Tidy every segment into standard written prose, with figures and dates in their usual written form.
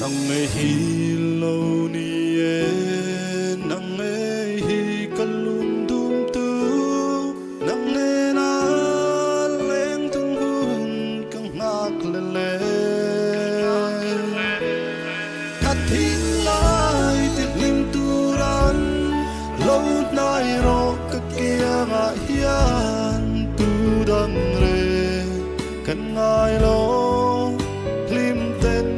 nang hi lo ni e nang hi kalum dum tu nang na leng tung hun kang ngak le kat hin lai ti lim tu ran lo nai ro ka kia ma hian tu dang re kan ngai lo lim ten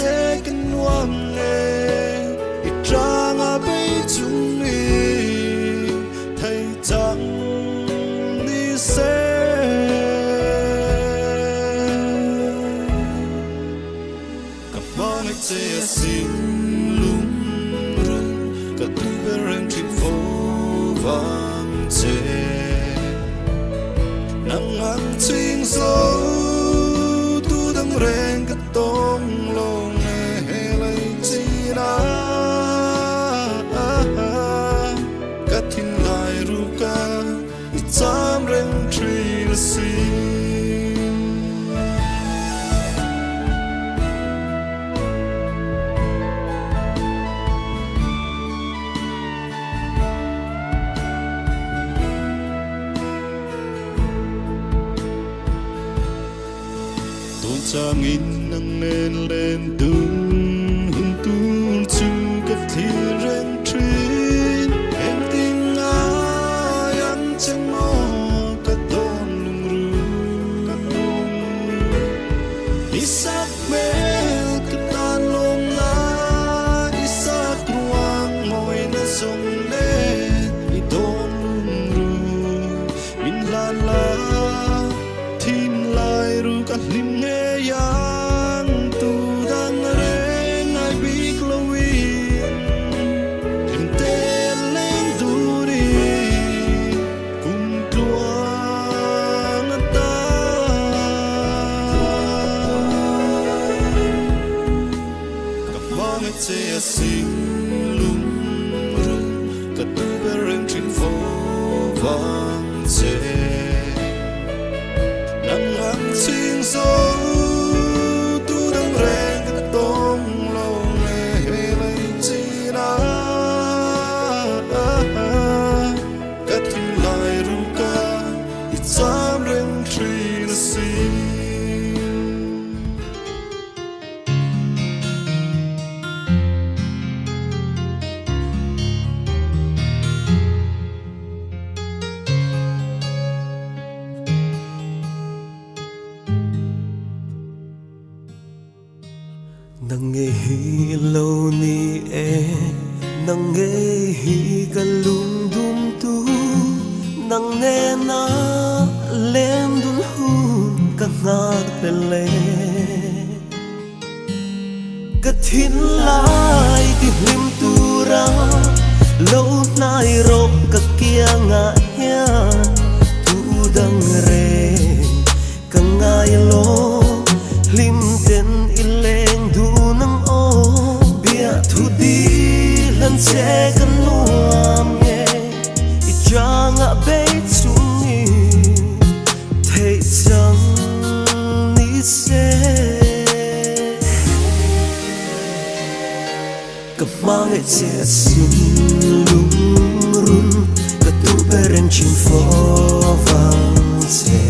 Second one trang a bay chung ni thấy chẳng đi xe cặp bao ngày chia xin lung rung cả tu bên rèn trên phố vàng chê nắng ăn chinh sâu tu đang rèn cả tông Time ren tree to see Tôn trang in nang nên lên tung hung tu chu gặp thi ren tree em tin ai anh chẳng mong Isak mel ketan long la isak ruang moi na song le idon ru min la la tin lai ru ka lim nge yang tu dang re vang dễ nắng nắng xin dấu tu đang rèn cái tông lâu ngày lấy chi na cái thùng lại ru ca ít dám rèn tri na xin nang nghe hi lâu ni e nang nghe hi ka lung dum tu nang nghe na lên dun hun ka ngar pele ka thin lai ti him tu ra lâu nai ro ka kia nga ya tu dang re ka ngai lo lim ten ileng du nang o bia thu di lan che kan nuam nge I changa be chungi thei chang ni se ka mang e che sin lung run ka tu beren chin fo vang che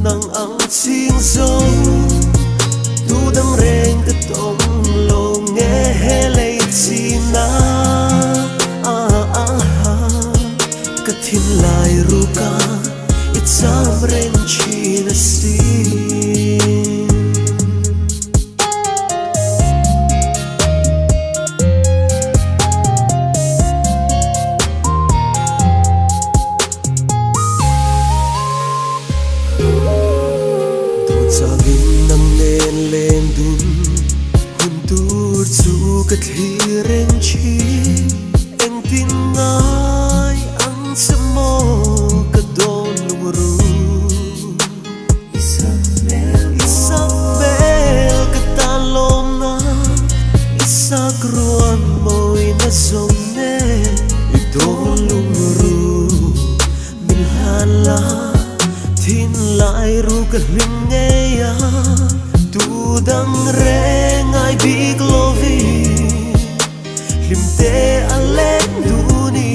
nang ang ching sâu tu đâm rèn cái tông lô nghe lệ chi na cái thiên lai ru ca ít dám rèn chi na si Saging nang nen lên dun hun tur chu ka thi ren chi eng tin ngai ang samo ka don lungru Isabel ka talom na isak ruan moi na song ne I don lungru milhala thin lại ru ka hling nghe ya tu dang re ngai big lovi lim te alen du ni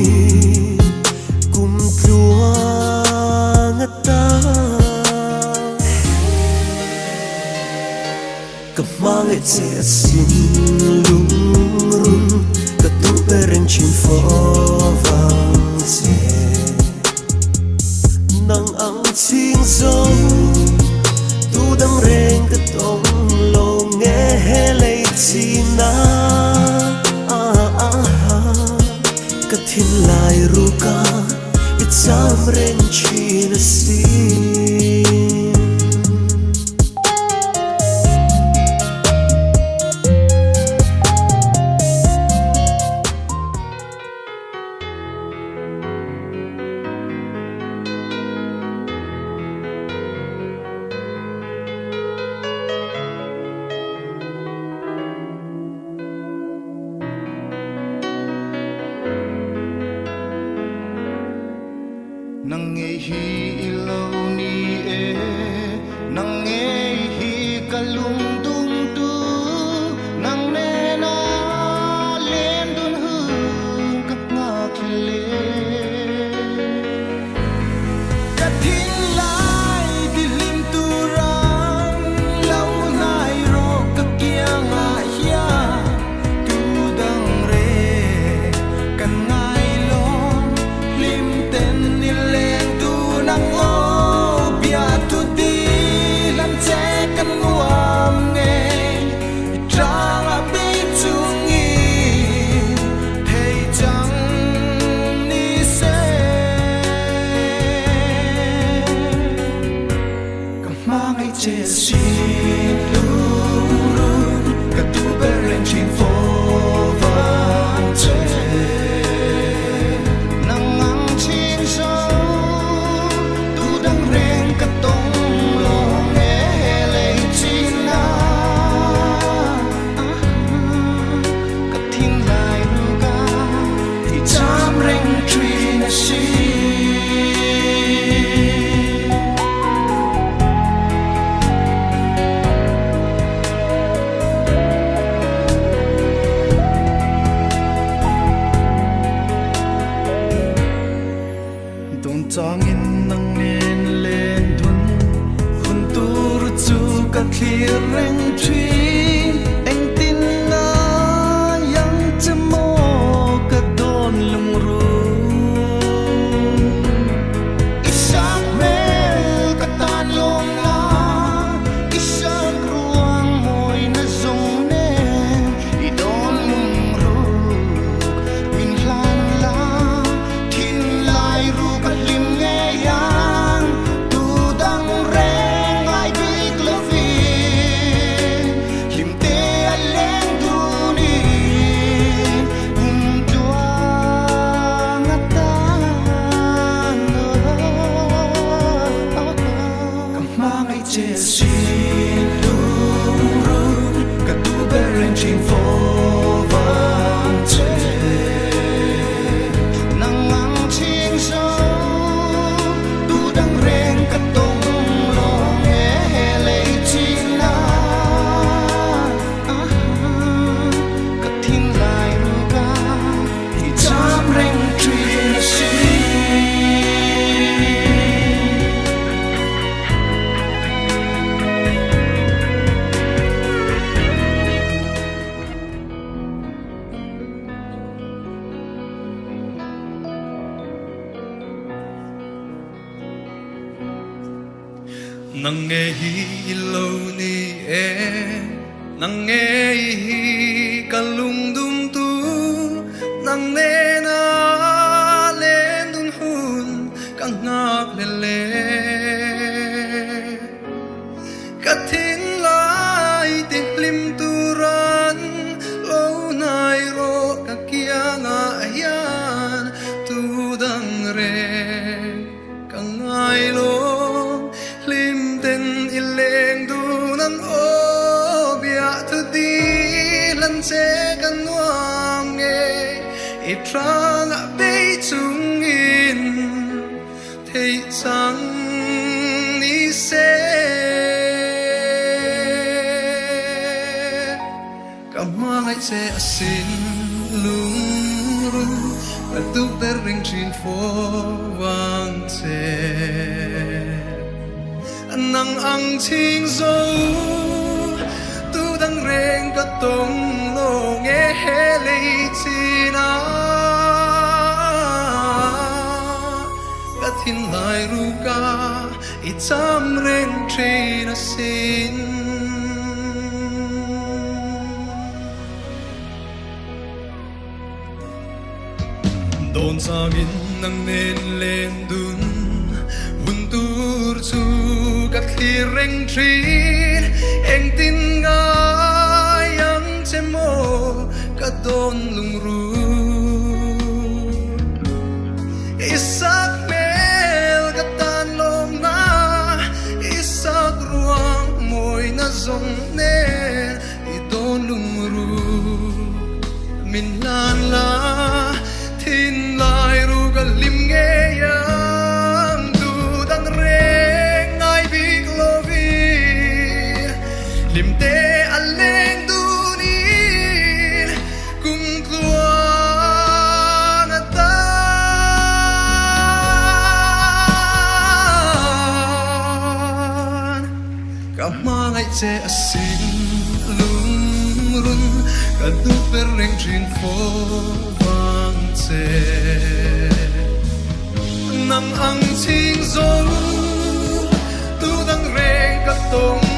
kum tua ngata ka mang e che sin lung run ka tu beren chin fo vang che nang ang ching sâu tu đâm rèn cái tông lô nghe lệ chi na cái thiên lai ru ca ít dám rèn chi na si nang nghe hi lo nang nghe hi lâu ni e nang nghe hi kalung dum tu nang ne na len dun hun kang ngak le le kathin lai ti lim tu ran lo nai ro ka kia nga yan tu dang re kang ngai lo lim ten ileng du nan o bia tu di lan che kan nuam nge i trang a be chung in thei sang ni se kamai che asin lung ru và tu ter ring chin fo wang che nang ang ching zo tu dang reng ka tong lo nghe he le china ka thin lai ru ka i cham ren trina sin don sagin nang nen len dun hun tur chu ka khi reng trin eng tin nga yang che mo ka don lung ru isak mel ka tan lom na isak ruang moi na zong ne i don lung ru min lan la tin lai ru ka lim nge yang du dang reng ngai big lovi lim te aleng du ni kum tuan atan kamangai che asin lung run ka du per reng chin fo nang ang ching zo tu dang reng ka tong